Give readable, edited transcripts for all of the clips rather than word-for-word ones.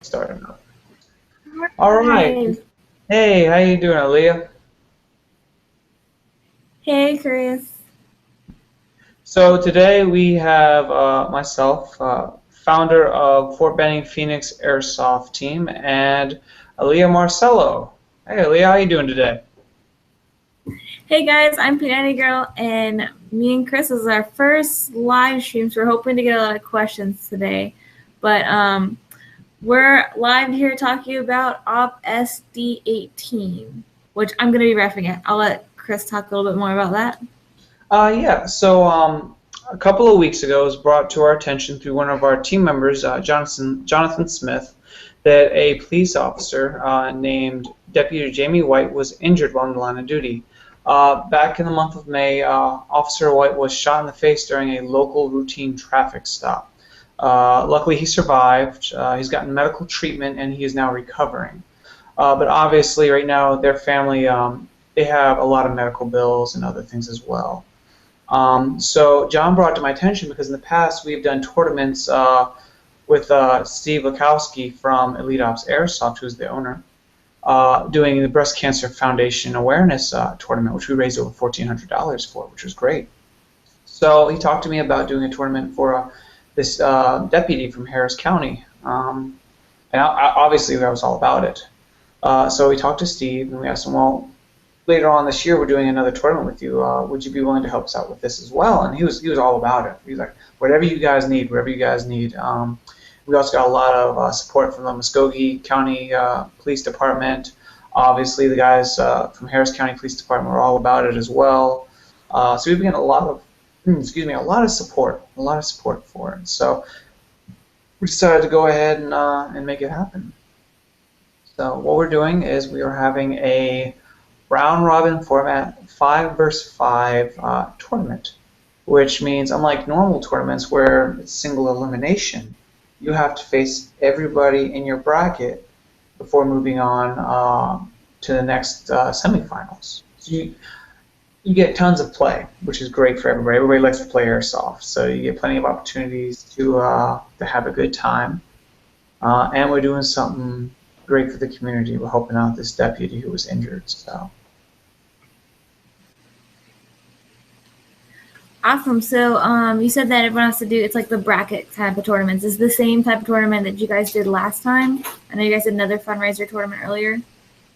Starting up. All right. Hi. Hey, how you doing, Aaliyah? Hey, Chris. So today we have myself, founder of Fort Benning Phoenix Airsoft Team, and Aaliyah Marcello. Hey, Aaliyah, how you doing today? Hey, guys. I'm Peanut Girl, and me and Chris is our first live stream, so we're hoping to get a lot of questions today. But we're live here talking about Op SD18, which I'm going to be referring it. I'll let Chris talk a little bit more about that. Yeah. So a couple of weeks ago, it was brought to our attention through one of our team members, Jonathan Smith, that a police officer named Deputy Jamie White was injured while on the line of duty. Back in the month of May, Officer White was shot in the face during a local routine traffic stop. Luckily, he survived. He's gotten medical treatment and he is now recovering. But obviously, right now, their family they have a lot of medical bills and other things as well. So John brought it to my attention because in the past we've done tournaments with Steve Lukowski from Elite Ops Airsoft, who's the owner, doing the Breast Cancer Foundation Awareness Tournament, which we raised over $1,400 for, which was great. So he talked to me about doing a tournament for this deputy from Harris County, and obviously I was all about it. So we talked to Steve and we asked him, well, later on this year we're doing another tournament with you. Would you be willing to help us out with this as well? And he was all about it. He was like, whatever you guys need, whatever you guys need. We also got a lot of support from the Muskogee County Police Department. Obviously, the guys from Harris County Police Department were all about it as well. So we've been getting a lot of support for it. So we decided to go ahead and make it happen. So what we're doing is we are having a round robin format 5 versus 5 tournament, which means unlike normal tournaments where it's single elimination, you have to face everybody in your bracket before moving on to the next semifinals. So you get tons of play, which is great for everybody. Everybody likes to play airsoft, so you get plenty of opportunities to have a good time. And we're doing something great for the community. We're helping out this deputy who was injured. So. Awesome. So you said that everyone has to do, it's like the bracket type of tournaments. Is the same type of tournament that you guys did last time? I know you guys did another fundraiser tournament earlier.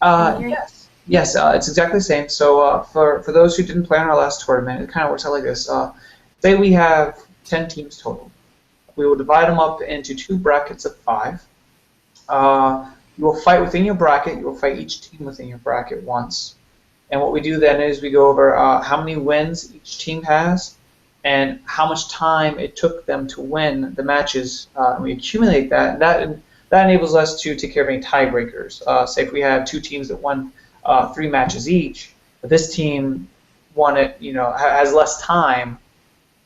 Yes, yes, it's exactly the same. So for those who didn't play on our last tournament, it kind of works out like this. Say we have 10 teams total. We will divide them up into 2 brackets of 5. You will fight within your bracket. You will fight each team within your bracket once. And what we do then is we go over how many wins each team has and how much time it took them to win the matches. And we accumulate that. And that enables us to take care of any tiebreakers. Say if we have 2 teams that won 3 matches each, but this team won it, has less time,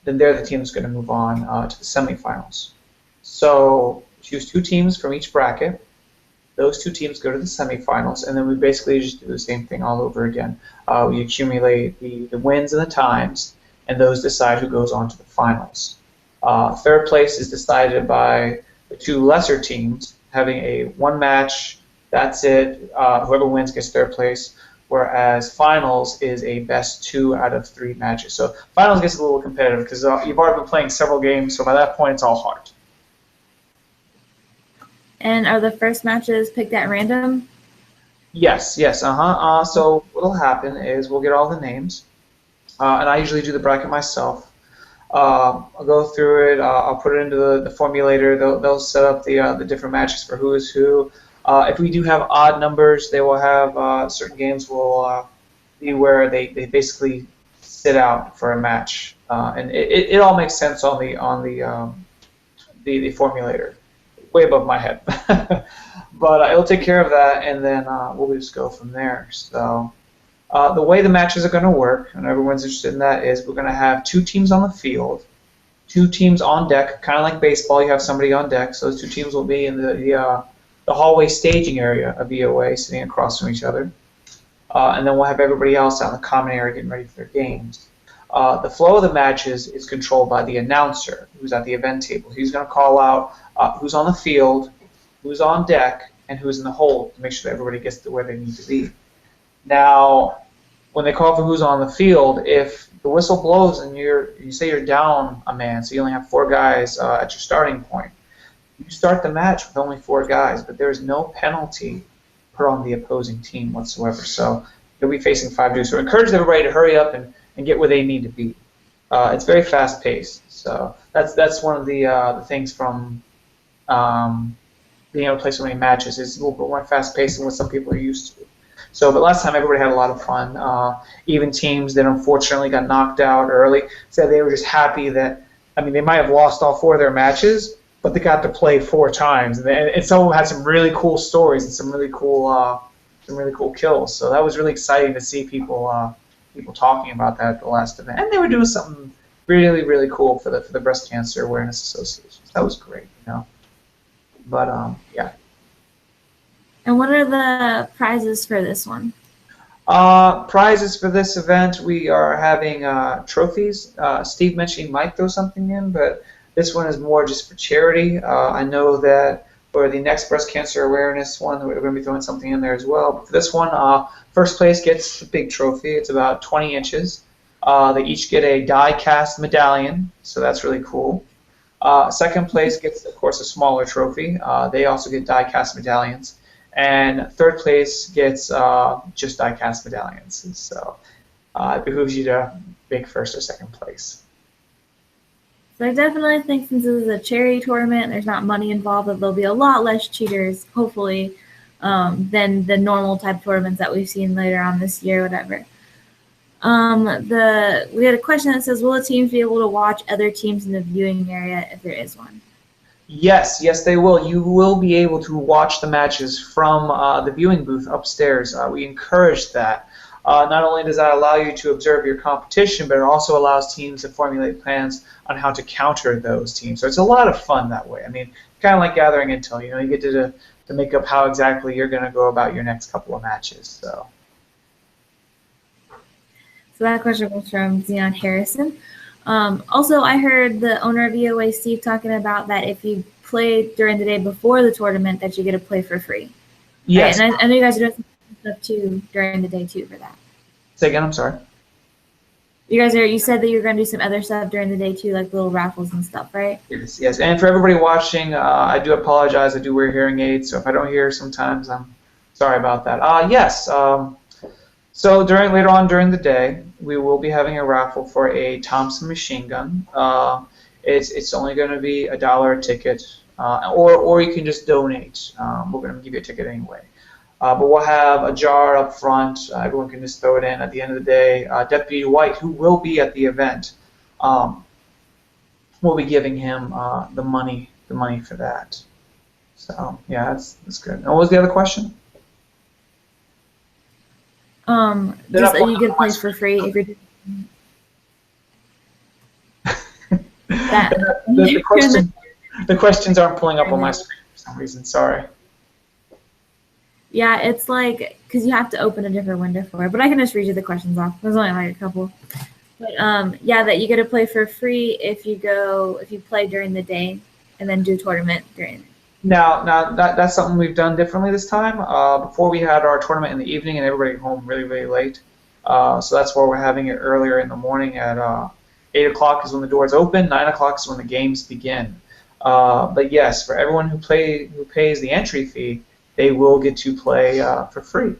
then they're the team that's going to move on to the semifinals. So choose 2 teams from each bracket. Those 2 teams go to the semifinals, and then we basically just do the same thing all over again. We accumulate the wins and the times, and those decide who goes on to the finals. Third place is decided by the 2 lesser teams having a 1 match. That's it. Whoever wins gets third place. Whereas finals is a best 2 out of 3 matches. So finals gets a little competitive because you've already been playing several games. So by that point, it's all hard. And are the first matches picked at random? Yes. So what'll happen is we'll get all the names, and I usually do the bracket myself. I'll go through it. I'll put it into the formulator. They'll set up the different matches for who is who. If we do have odd numbers, they will have certain games will be where they basically sit out for a match, and it all makes sense on the formulator. Way above my head. But it'll take care of that, and then we'll just go from there. So the way the matches are going to work, and everyone's interested in that, is we're going to have 2 teams on the field, 2 teams on deck, kind of like baseball. You have somebody on deck, so those 2 teams will be in the hallway staging area of EOA, sitting across from each other. And then we'll have everybody else out in the common area getting ready for their games. The flow of the matches is controlled by the announcer, who's at the event table. He's going to call out who's on the field, who's on deck and who's in the hold to make sure that everybody gets to where they need to be. Now, when they call for who's on the field, if the whistle blows and you say you're down a man, so you only have 4 guys at your starting point, you start the match with only 4 guys, but there is no penalty put on the opposing team whatsoever. So you'll be facing 5 dudes. So I encourage everybody to hurry up and get where they need to be. It's very fast paced. So that's one of the things from being able to play so many matches. It's a little bit more fast paced than what some people are used to. So, but last time everybody had a lot of fun. Even teams that unfortunately got knocked out early said they were just happy that, I mean, they might have lost all 4 of their matches, but they got to play 4 times, and some of them had some really cool stories and some really cool kills. So that was really exciting to see people talking about that at the last event, and they were doing something really, really cool for the Breast Cancer Awareness Association. So that was great, you know. But yeah. And what are the prizes for this one? Prizes for this event, we are having trophies. Steve mentioned he might throw something in, but this one is more just for charity. I know that for the next breast cancer awareness one, we're going to be throwing something in there as well. But for this one, first place gets the big trophy. It's about 20 inches. They each get a die-cast medallion, so that's really cool. Second place gets, of course, a smaller trophy. They also get die-cast medallions. And third place gets just die-cast medallions. And so it behooves you to make first or second place. So I definitely think since this is a charity tournament and there's not money involved, that there'll be a lot less cheaters, hopefully, than the normal type tournaments that we've seen later on this year, whatever. We had a question that says, will the teams be able to watch other teams in the viewing area if there is one? Yes, they will. You will be able to watch the matches from the viewing booth upstairs. We encourage that. Not only does that allow you to observe your competition, but it also allows teams to formulate plans on how to counter those teams. So it's a lot of fun that way. I mean, kind of like gathering intel. You know, you get to make up how exactly you're going to go about your next couple of matches. So that question was from Zion Harrison. Also, I heard the owner of EOA, Steve, talking about that if you play during the day before the tournament, that you get to play for free. Yes. Right? And I know you guys are doing some stuff too during the day too for that. Say again, I'm sorry. You said that you're going to do some other stuff during the day too, like little raffles and stuff, right? Yes. And for everybody watching, I do apologize. I do wear hearing aids, so if I don't hear sometimes, I'm sorry about that. Yes. So later on during the day, we will be having a raffle for a Thompson machine gun. It's only going to be $1 a ticket, or you can just donate. We're going to give you a ticket anyway. But we'll have a jar up front. Everyone can just throw it in at the end of the day. Deputy White, who will be at the event, we'll be giving him the money for that. So yeah, that's good. And what was the other question? Just that you get a place for free if you're doing that. The questions aren't pulling up on my screen for some reason. Sorry. Yeah, it's like, because you have to open a different window for it. But I can just read you the questions off. There's only like a couple. But yeah, that you get to play for free if you play during the day and then do a tournament during. Now that's something we've done differently this time. Before we had our tournament in the evening and everybody got home really, really late. So that's why we're having it earlier in the morning at 8 o'clock is when the doors open, 9 o'clock is when the games begin. But yes, for everyone who pays the entry fee, they will get to play for free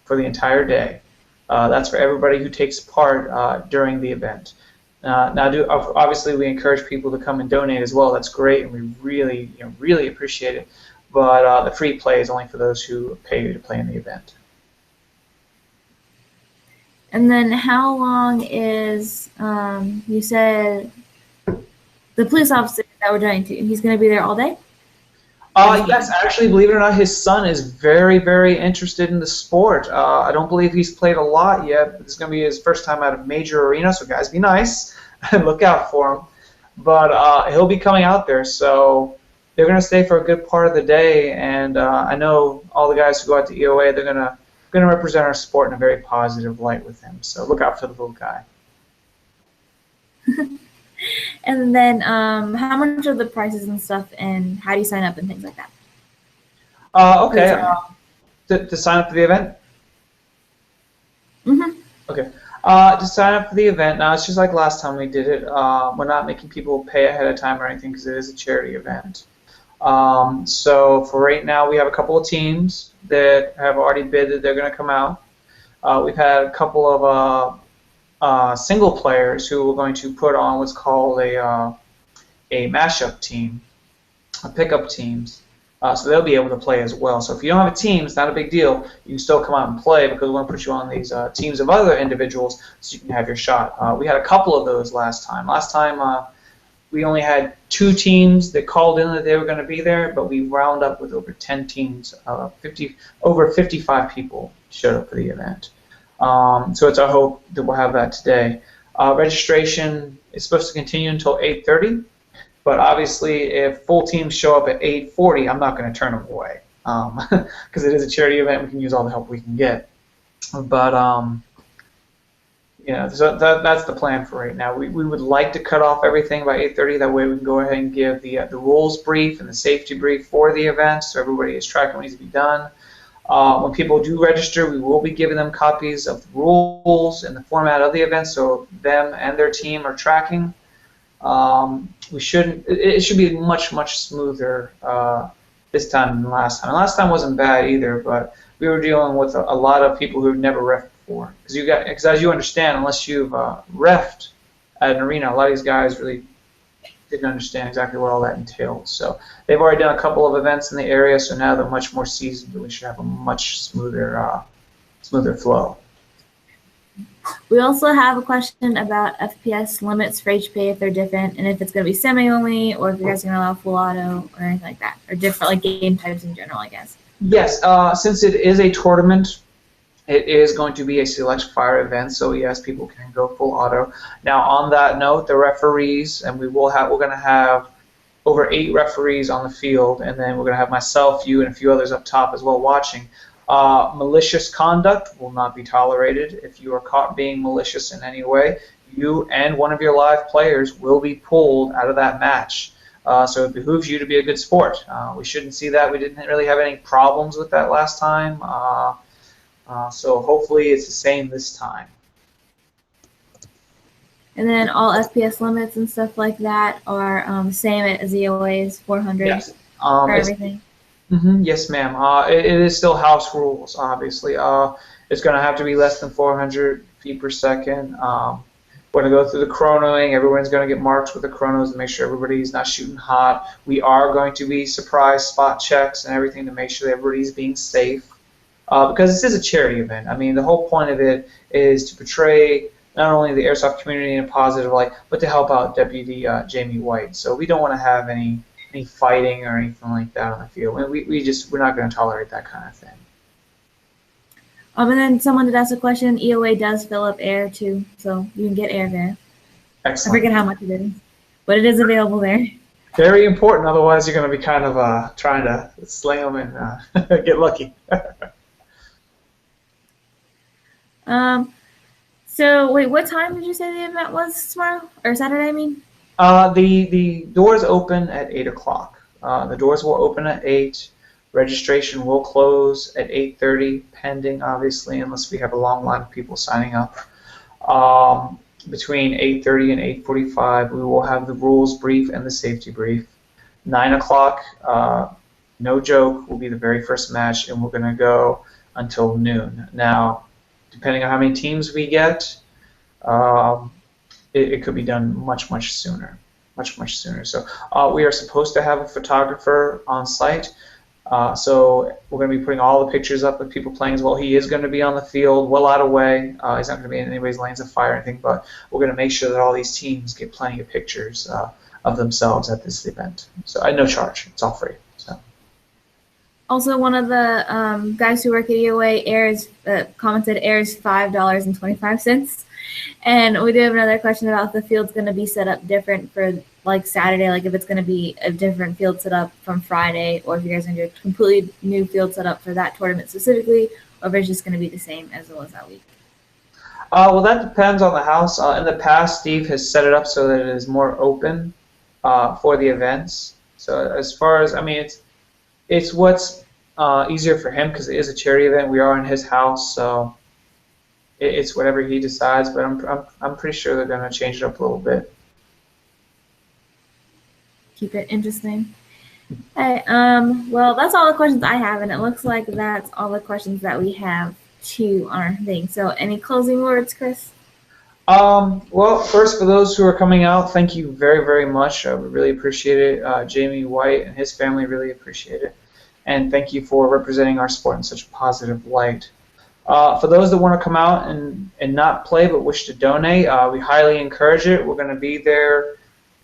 for the entire day. That's for everybody who takes part during the event. Obviously, we encourage people to come and donate as well. That's great, and we really appreciate it. But the free play is only for those who pay to play in the event. And then how long is, you said, the police officer that we're doing to? He's going to be there all day? Yes, actually, believe it or not, his son is very, very interested in the sport. I don't believe he's played a lot yet, but it's going to be his first time at a major arena, so guys, be nice and look out for him. But he'll be coming out there, so they're going to stay for a good part of the day, and I know all the guys who go out to EOA, they're going to represent our sport in a very positive light with him, so look out for the little guy. And then how much are the prices and stuff, and how do you sign up and things like that? for the Okay. tournament. To sign up for the event. Mm-hmm. Okay. To sign up for the event, now it's just like last time we did it. We're not making people pay ahead of time or anything because it is a charity event. So for right now, we have a couple of teams that have already bid that they're going to come out. We've had a couple of single players who are going to put on what's called a mashup team, a pickup teams. So they'll be able to play as well. So if you don't have a team, it's not a big deal. You can still come out and play because we're going to put you on these teams of other individuals so you can have your shot. We had a couple of those last time. Last time we only had 2 teams that called in that they were going to be there, but we wound up with over 10 teams. Over 55 people showed up for the event. So it's our hope that we'll have that today. Registration is supposed to continue until 8:30. But obviously, if full teams show up at 8:40, I'm not going to turn them away because it is a charity event. We can use all the help we can get. But so that's the plan for right now. We would like to cut off everything by 8:30. That way, we can go ahead and give the rules brief and the safety brief for the event, so everybody is tracking what needs to be done. When people do register, we will be giving them copies of the rules and the format of the event, so them and their team are tracking. It should be much smoother this time than last time. And last time wasn't bad either, but we were dealing with a lot of people who've never reffed before. Because as you understand, unless you've reffed at an arena, a lot of these guys really didn't understand exactly what all that entails. So they've already done a couple of events in the area, so now they're much more seasoned, and we should have a much smoother flow. We also have a question about FPS limits for HP if they're different, and if it's going to be semi-only, or if you guys are going to allow full auto, or anything like that, or different like game types in general, I guess. Yes, since it is a tournament, it is going to be a select fire event, so yes, people can go full auto. Now, on that note, the referees, and we're going to have over 8 referees on the field, and then we're going to have myself, you, and a few others up top as well watching. Malicious conduct will not be tolerated. If you are caught being malicious in any way, you and one of your live players will be pulled out of that match. So it behooves you to be a good sport. We shouldn't see that. We didn't really have any problems with that last time. So hopefully it's the same this time. And then all FPS limits and stuff like that are same as EOA's 400 yes. For everything. Yes, ma'am. It is still house rules, obviously. It's going to have to be less than 400 feet per second. We're going to go through the chronoing. Everyone's going to get marked with the chronos to make sure everybody's not shooting hot. We are going to be surprise spot checks and everything to make sure that everybody's being safe. Because this is a charity event. I mean, the whole point of it is to portray not only the airsoft community in a positive light, but to help out Deputy Jamie White. So we don't want to have any fighting or anything like that on the field. We're not going to tolerate that kind of thing. And then someone did ask a question. EOA does fill up air too, so you can get air there. Excellent. I forget how much it is, but it is available there. Very important. Otherwise, you're going to be kind of trying to slay them and get lucky. So wait, what time did you say the event was tomorrow or Saturday? I mean. The doors open at 8 o'clock. The doors will open at 8. Registration will close at 8:30, pending, obviously, unless we have a long line of people signing up. Between 8:30 and 8:45, we will have the rules brief and the safety brief. 9 o'clock, no joke, will be the very first match, and we're going to go until noon. Now, depending on how many teams we get, it could be done much sooner. Much sooner. So we are supposed to have a photographer on site. So we're going to be putting all the pictures up of people playing as well. He is going to be on the field, well out of way. He's not going to be in anybody's lanes of fire or anything, but we're going to make sure that all these teams get plenty of pictures of themselves at this event. So at no charge. It's all free. So. Also, one of the guys who work at EOA commented air is $5.25. And we do have another question about if the field's going to be set up different for like Saturday, like if it's going to be a different field set up from Friday, or if you guys are going to do a completely new field set up for that tournament specifically, or if it's just going to be the same as it was that week. Well, that depends on the house. In the past, Steve has set it up so that it is more open for the events. So as far as, I mean, it's what's easier for him because it is a charity event. We are in his house, so it's whatever he decides. But I'm pretty sure they're gonna change it up a little bit. Keep it interesting. Hey, well, that's all the questions I have, and it looks like that's all the questions that we have too on our thing. So, any closing words, Chris? Well, first, for those who are coming out, thank you very, very much. We really appreciate it. Jamie White and his family really appreciate it. And thank you for representing our sport in such a positive light. For those that want to come out and not play but wish to donate, we highly encourage it. We're going to be there.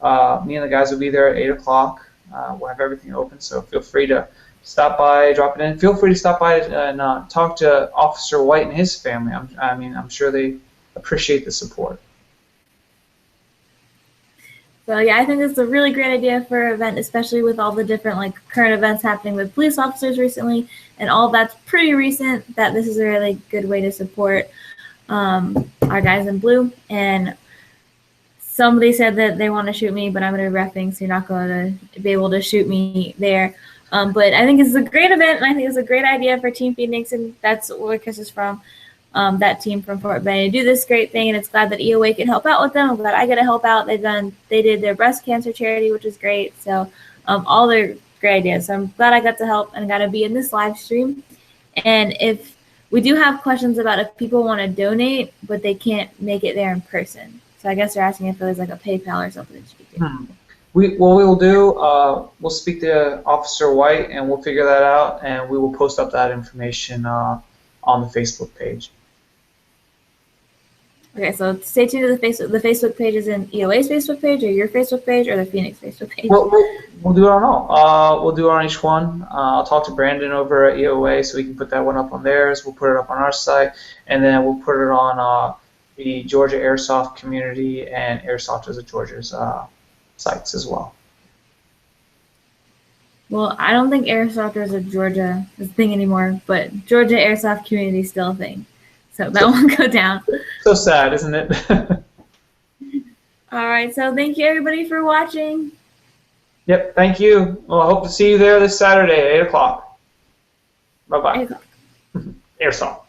Me and the guys will be there at 8 o'clock. We'll have everything open, so feel free to stop by, drop it in. Feel free to stop by and talk to Officer White and his family. I'm sure they appreciate the support. So yeah, I think this is a really great idea for an event, especially with all the different like current events happening with police officers recently, and all that's pretty recent. That this is a really good way to support our guys in blue. And somebody said that they want to shoot me, but I'm going to be reffing, so you're not going to be able to shoot me there. But I think this is a great event, and I think it's a great idea for Team Phoenix, and that's where Chris is from. That team from Fort Benning to do this great thing, and it's glad that EOA could help out with them. I'm glad I get to help out. They did their breast cancer charity, which is great. So all their great ideas. So I'm glad I got to help and got to be in this live stream. And if we do have questions about if people want to donate, but they can't make it there in person. So I guess they're asking if there's like a PayPal or something that you could do. What we will do, we'll speak to Officer White and we'll figure that out, and we will post up that information on the Facebook page. Okay, so stay tuned to the Facebook. The Facebook page is in EOA's Facebook page, or your Facebook page, or the Phoenix Facebook page. We'll do it on all. We'll do it on each one. I'll talk to Brandon over at EOA so we can put that one up on theirs. We'll put it up on our site, and then we'll put it on the Georgia Airsoft community and Airsofters of Georgia's sites as well. Well, I don't think Airsofters of Georgia is a thing anymore, but Georgia Airsoft community is still a thing. So that won't go down. So sad, isn't it? All right, so thank you everybody for watching. Yep, thank you. Well, I hope to see you there this Saturday at 8 o'clock. Bye-bye. 8 o'clock. Airsoft.